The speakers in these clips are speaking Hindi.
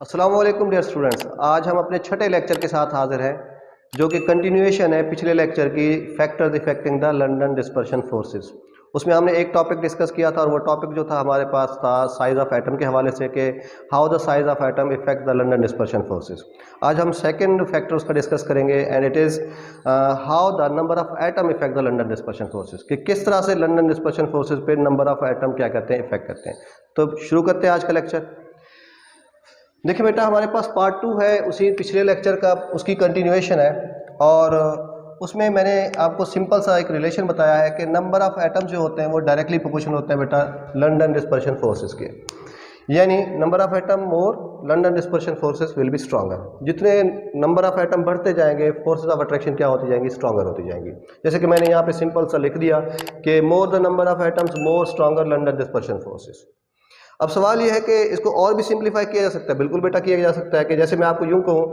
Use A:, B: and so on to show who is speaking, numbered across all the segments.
A: अस्सलाम वालेकुम डियर स्टूडेंट्स। आज हम अपने छठे लेक्चर के साथ हाजिर हैं जो कि कंटिन्यूएशन है पिछले लेक्चर की factors affecting the London dispersion forces. उसमें हमने एक टॉपिक डिस्कस किया था और वो टॉपिक जो था हमारे पास था साइज ऑफ एटम के हवाले से कि how the size of atom effect the London dispersion forces. आज हम सेकंड फैक्टर उसका डिस्कस करेंगे and it is how the number of atom effect the London dispersion forces, कि किस तरह से लंदन डिस्पर्शन फोर्सेस पे नंबर ऑफ एटम क्या करते हैं, इफेक्ट करते हैं। तो शुरू करते हैं आज का लेक्चर। देखिए बेटा, हमारे पास पार्ट 2 है उसी पिछले लेक्चर का, उसकी कंटिन्यूएशन है। और उसमें मैंने आपको सिंपल सा एक रिलेशन बताया है कि नंबर ऑफ एटम्स जो होते हैं वो डायरेक्टली प्रोपोर्शनल होते हैं बेटा लंदन डिस्पर्शन फोर्सेस के। यानी number of atom more London dispersion forces will be stronger. जितने नंबर ऑफ एटम बढ़ते जाएंगे फोर्सेस ऑफ अट्रैक्शन क्या होती जाएंगी, स्ट्रॉन्गर होती जाएंगी। जैसे कि मैंने यहाँ पे सिंपल सा लिख दिया कि more the number of atoms more stronger London dispersion forces. अब सवाल यह है कि इसको और भी सिंप्लीफाई किया जा सकता है। बिल्कुल बेटा किया जा सकता है कि जैसे मैं आपको यूं कहूं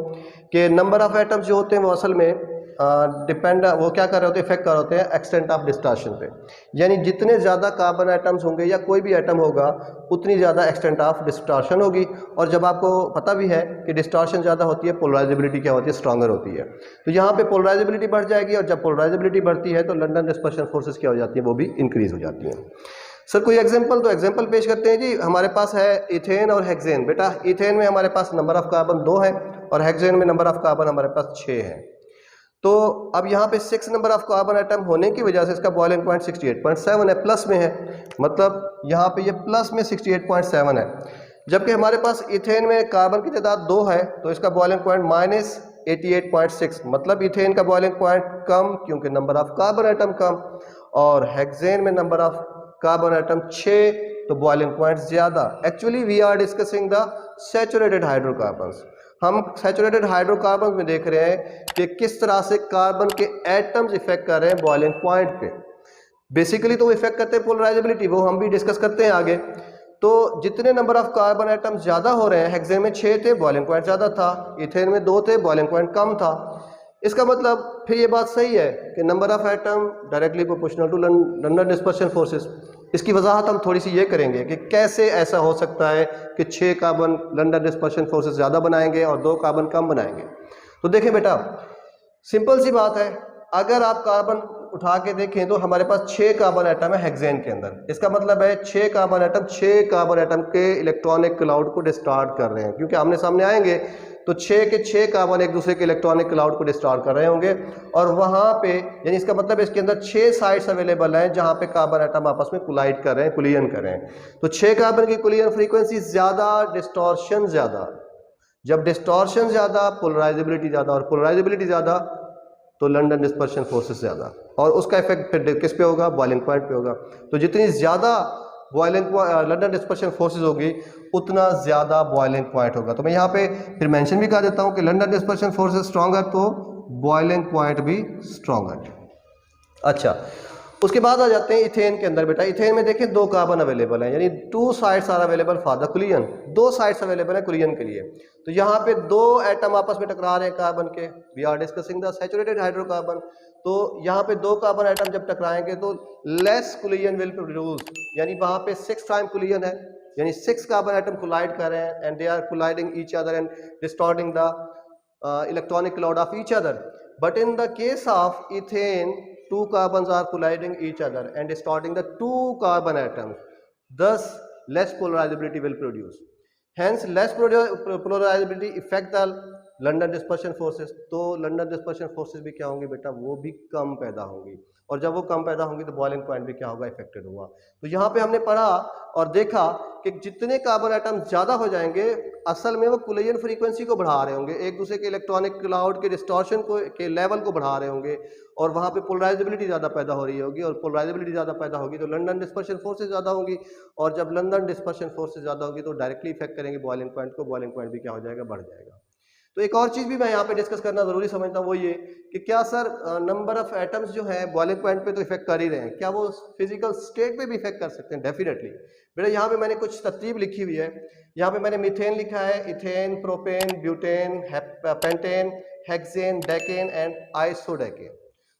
A: कि नंबर ऑफ एटम्स जो होते हैं वो असल में डिपेंड वो क्या कर रहे होते हैं, इफेक्ट कर रहे होते हैं एक्सटेंट ऑफ डिस्टॉर्शन पे। यानी जितने ज़्यादा कार्बन एटम्स होंगे या कोई भी एटम होगा उतनी ज़्यादा एक्सटेंट ऑफ डिस्टॉर्शन होगी। और जब आपको पता भी है कि डिस्टॉर्शन ज़्यादा होती है पोलराइजेबिलिटी क्या होती है, स्ट्रॉन्गर होती है। तो यहाँ पे पोलराइजेबिलिटी बढ़ जाएगी और जब पोलराइजेबिलिटी बढ़ती है तो लंदन डिस्पर्शन फोर्सेस क्या हो जाती है, वो भी इंक्रीज हो जाती है। सर कोई एग्जांपल, तो एग्जांपल पेश करते हैं जी। हमारे पास है इथेन और हेक्सेन। बेटा इथेन में हमारे पास नंबर ऑफ कार्बन 2 है और हेक्सेन में नंबर ऑफ कार्बन हमारे पास 6 है। तो अब यहाँ पे 6 नंबर ऑफ कार्बन एटम होने की वजह से इसका बॉइलिंग पॉइंट 68.7 है, प्लस में है। मतलब यहाँ पे ये प्लस में 68.7 है। जबकि हमारे पास इथेन में कार्बन की तादाद 2 है तो इसका बॉइलिंग पॉइंट माइनस 88.6। मतलब इथेन का बॉइलिंग पॉइंट कम क्योंकि नंबर ऑफ कार्बन एटम कम, और हेक्सेन में नंबर ऑफ कार्बन एटम 6 तो बॉइलिंग पॉइंट ज्यादा। Actually we are discussing the saturated hydrocarbons. हम सैचुरेटेड हाइड्रोकार्बन में देख रहे हैं कि किस तरह से कार्बन के एटम्स इफेक्ट कर रहे हैं बॉइलिंग पॉइंट पे। बेसिकली तो वो इफेक्ट करते हैं पोलराइजेबिलिटी, वो हम भी डिस्कस करते हैं आगे। तो जितने नंबर ऑफ कार्बन एटम्स ज्यादा हो रहे हैं, हेक्सेन में 6 थे बॉइलिंग पॉइंट ज्यादा था, इथेन में 2 थे बॉइलिंग पॉइंट कम था। इसका मतलब फिर ये बात सही है कि number of atom directly proportional to London dispersion forces. इसकी वजाहत हम थोड़ी सी ये करेंगे कि कैसे ऐसा हो सकता है कि 6 कार्बन लंदन डिस्पर्शन फोर्सेस ज़्यादा बनाएंगे और 2 कार्बन कम बनाएंगे। तो देखें बेटा, सिंपल सी बात है, अगर आप कार्बन उठा के देखें तो हमारे पास 6 कार्बन एटम है हेक्सेन के अंदर। इसका मतलब है 6 कार्बन एटम के इलेक्ट्रॉनिक क्लाउड को डिस्टार्ट कर रहे हैं, क्योंकि आमने सामने आएंगे तो 6 के 6 कार्बन एक दूसरे के इलेक्ट्रॉनिक क्लाउड को डिस्टार्ट कर रहे होंगे। और वहां पे यानी इसका मतलब इसके अंदर 6 साइट्स अवेलेबल हैं जहां पे कार्बन एटम आपस में कोलाइड कर रहे हैं, कुलियन कर रहे हैं। तो 6 कार्बन की कुलियन फ्रीक्वेंसी ज्यादा, डिस्टॉर्शन ज्यादा। जब डिस्टॉर्शन ज्यादा, पोलराइजेबिलिटी ज्यादा, और पोलराइजेबिलिटी ज्यादा तो लंदन डिस्पर्शन फोर्सेस ज्यादा। और उसका इफेक्ट फिर किस पे होगा, बॉइलिंग पॉइंट पे होगा। तो जितनी ज्यादा बॉइलिंग लंदन डिस्पर्शन फोर्सेस होगी उतना ज्यादा बॉइलिंग पॉइंट होगा। तो मैं यहाँ पे फिर मेंशन भी कर देता हूँ कि लंदन डिस्पर्शन फोर्सेस स्ट्रॉन्गर तो बॉइलिंग पॉइंट भी स्ट्रॉन्गर। अच्छा, उसके बाद आ जाते हैं इथेन के अंदर। बेटा इथेन में देखें 2 कार्बन अवेलेबल हैं, यानी 2 sides are available for the कुलियन। 2 साइड्स अवेलेबल है कुलियन के लिए। तो यहाँ पे 2 एटम आपस में टकरा रहे हैं कार्बन के। We are discussing the saturated hydrocarbon. तो यहाँ पे 2 कार्बन एटम जब टकराएंगे तो लेस कुलियन विल प्रोड्यूस, यानी वहां पे 6 टाइम कुलियन है, यानी 6 कार्बन एटम कोलाइड कर रहे हैं and they are colliding each other and distorting the electronic cloud of each other. But in the case of ethane, 2 carbons are colliding each other and distorting the 2 carbon atoms. Thus, less polarizability will produce. Hence, less polarizability affect the London dispersion forces. तो लंदन डिस्पर्शन फोर्सेस भी क्या होंगे बेटा, वो भी कम पैदा होंगी। और जब वो कम पैदा होंगी तो बॉइलिंग पॉइंट भी क्या होगा, इफेक्टेड होगा। तो यहाँ पे हमने पढ़ा और देखा कि जितने कार्बन एटम ज्यादा हो जाएंगे असल में वो कुलियन फ्रीक्वेंसी को बढ़ा रहे होंगे, एक दूसरे के इलेक्ट्रॉनिक क्लाउड के डिस्टॉर्शन को के लेवल को बढ़ा रहे होंगे, और वहां पे पोलराइजेबिलिटी ज्यादा पैदा हो रही होगी। और पोलराइजेबिलिटी ज्यादा पैदा होगी तो लंदन डिस्पर्शन फोर्सेस ज्यादा होगी, और जब लंदन डिस्पर्शन फोर्सेस ज्यादा होगी तो डायरेक्टली इफेक्ट करेंगे बॉइलिंग पॉइंट को। बॉइलिंग पॉइंट भी क्या हो जाएगा, बढ़ जाएगा। तो एक और चीज भी मैं यहाँ पे डिस्कस करना जरूरी समझता हूँ, वो ये कि क्या सर नंबर ऑफ एटम्स जो है बॉइलिंग पॉइंट पे तो इफेक्ट कर ही रहे हैं, क्या वो फिजिकल स्टेट पे भी इफेक्ट कर सकते हैं? डेफिनेटली बेटा। यहाँ पे मैंने कुछ तरतीब लिखी हुई है। यहाँ पे मैंने मीथेन लिखा है, ethane, propane, butane, pentane, hexane, decane and isodecane.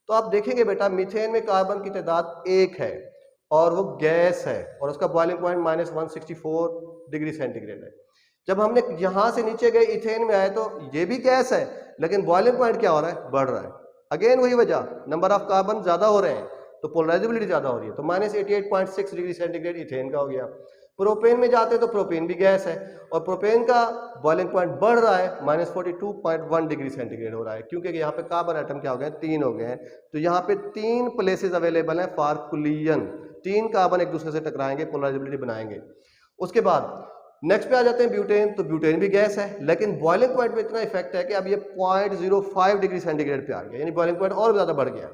A: तो आप देखेंगे बेटा मीथेन में कार्बन की तादाद 1 है और वो गैस है और उसका बॉइलिंग पॉइंट -164 डिग्री सेंटीग्रेड है। जब हमने यहाँ से नीचे गए इथेन में आए तो ये भी गैस है, लेकिन बॉइलिंग पॉइंट क्या हो रहा है, बढ़ रहा है। अगेन वही वजह, नंबर ऑफ कार्बन ज्यादा हो रहे हैं तो पोलराइजेबिलिटी ज्यादा हो रही है। तो -88.6 डिग्री सेंटीग्रेड इथेन का हो गया। प्रोपेन में जाते हैं तो प्रोपेन भी गैस है और प्रोपेन का बॉइलिंग पॉइंट बढ़ रहा है, -42.1 डिग्री सेंटीग्रेड हो रहा है, क्योंकि यहाँ पे कार्बन आइटम क्या हो गए, 3 हो गए हैं। तो यहाँ पे 3 प्लेसेस अवेलेबल हैं फॉर कोलिजन, 3 कार्बन एक दूसरे से टकराएंगे, पोलराइजेबिलिटी बनाएंगे। उसके बाद नेक्स्ट पे आ जाते हैं ब्यूटेन। तो ब्यूटेन भी गैस है, लेकिन बॉइलिंग पॉइंट में इतना इफेक्ट है कि अब ये 0.05 डिग्री सेंटीग्रेड पे आ गया, यानी बॉइलिंग पॉइंट और ज्यादा बढ़ गया।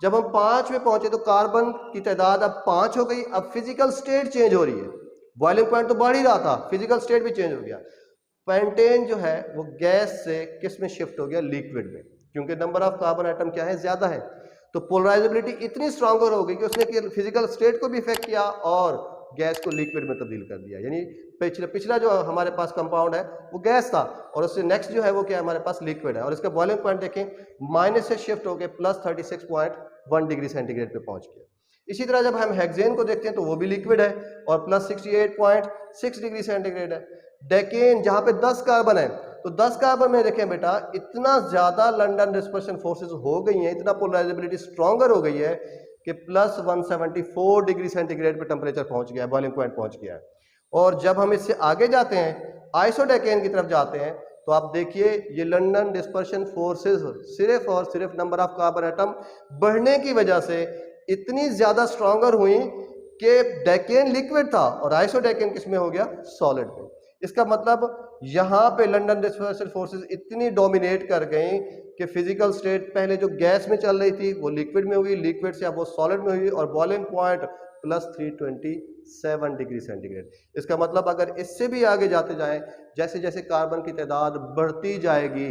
A: जब हम 5 पे पहुंचे तो कार्बन की तादाद अब 5 हो गई। अब फिजिकल स्टेट चेंज हो रही है, बॉइलिंग पॉइंट तो बढ़ ही रहा था, फिजिकल स्टेट भी चेंज हो गया। पेंटेन जो है वो गैस से किस में शिफ्ट हो गया, लिक्विड में, क्योंकि नंबर ऑफ कार्बन आइटम क्या है, ज्यादा है। तो पोलराइजेबिलिटी इतनी स्ट्रांगर हो गई कि उसने फिजिकल स्टेट को भी इफेक्ट किया और गैस को लिक्विड में तब्दील कर दिया। यानी पिछला जो हमारे पास कंपाउंड है वो गैस था और उससे नेक्स्ट जो है वो क्या है, हमारे पास लिक्विड है। और इसका बॉइलिंग पॉइंट देखें, माइनस से शिफ्ट होकर +36.1 डिग्री सेंटीग्रेड पे पहुंच गया। इसी तरह जब हम हेक्सेन को देखते हैं तो वो भी लिक्विड है और +68.6 डिग्री सेंटीग्रेड है। डेकेन जहां पे 10 कार्बन है, तो 10 कार्बन में देखें बेटा, इतना ज्यादा लंदन डिस्पर्शन फोर्सेस हो गई हैं, इतना पोलराइजेबिलिटी स्ट्रॉन्गर हो गई है कि +174 डिग्री सेंटीग्रेड पे टेम्परेचर पहुंच गया है, बॉइलिंग पॉइंट पहुंच गया है। और जब हम इससे आगे जाते हैं, आइसोडेकेन की तरफ जाते हैं, तो आप देखिए ये लंदन डिस्पर्शन फोर्सेस सिर्फ और सिर्फ नंबर ऑफ कार्बन एटम बढ़ने की वजह से इतनी ज्यादा स्ट्रॉन्गर हुई कि डेकेन लिक्विड था और आइसोडेकेन किसमें हो गया, सॉलिड में। इसका मतलब यहां पे लंदन डिस्पर्शन फोर्सेस इतनी डोमिनेट कर गई कि फिजिकल स्टेट पहले जो गैस में चल रही थी वो लिक्विड में हुई, लिक्विड से अब वो सॉलिड में हुई और बॉइलिंग पॉइंट +327 डिग्री सेंटीग्रेड। इसका मतलब अगर इससे भी आगे जाते जाएं, जैसे जैसे कार्बन की तादाद बढ़ती जाएगी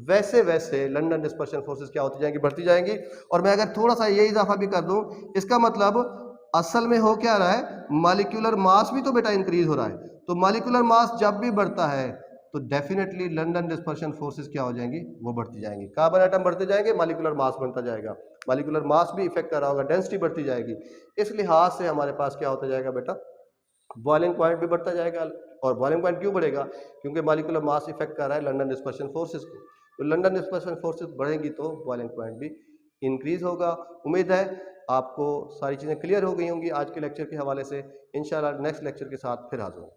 A: वैसे वैसे लंदन डिस्पर्शन फोर्सेस क्या होती जाएंगी, बढ़ती जाएंगी। और मैं अगर थोड़ा सा ये इजाफा भी कर दूं, इसका मतलब असल में हो क्या रहा है, मॉलिक्यूलर मास भी तो बेटा इंक्रीज हो रहा है। तो मॉलिक्यूलर मास जब भी बढ़ता है तो डेफिनेटली लंदन डिस्पर्शन फोर्सेस क्या हो जाएंगी, वो बढ़ती जाएंगी। कार्बन आइटम बढ़ते जाएंगे, मॉलिक्यूलर मास बढ़ता जाएगा, मॉलिक्यूलर मास भी इफेक्ट कर रहा होगा, डेंसिटी बढ़ती जाएगी। इस लिहाज से हमारे पास क्या होता जाएगा बेटा, बॉइलिंग पॉइंट भी बढ़ता जाएगा। और बॉइलिंग पॉइंट क्यों बढ़ेगा, क्योंकि मॉलिक्यूलर मास इफेक्ट कर रहा है लंदन डिस्पर्शन फोर्सेस को। तो लंदन डिस्पर्शन फोर्सेस बढ़ेंगी तो बॉइलिंग पॉइंट भी इंक्रीज होगा। उम्मीद है आपको सारी चीज़ें क्लियर हो गई होंगी आज के लेक्चर के हवाले से। इंशाल्लाह नेक्स्ट लेक्चर के साथ फिर हाजिर हूँ।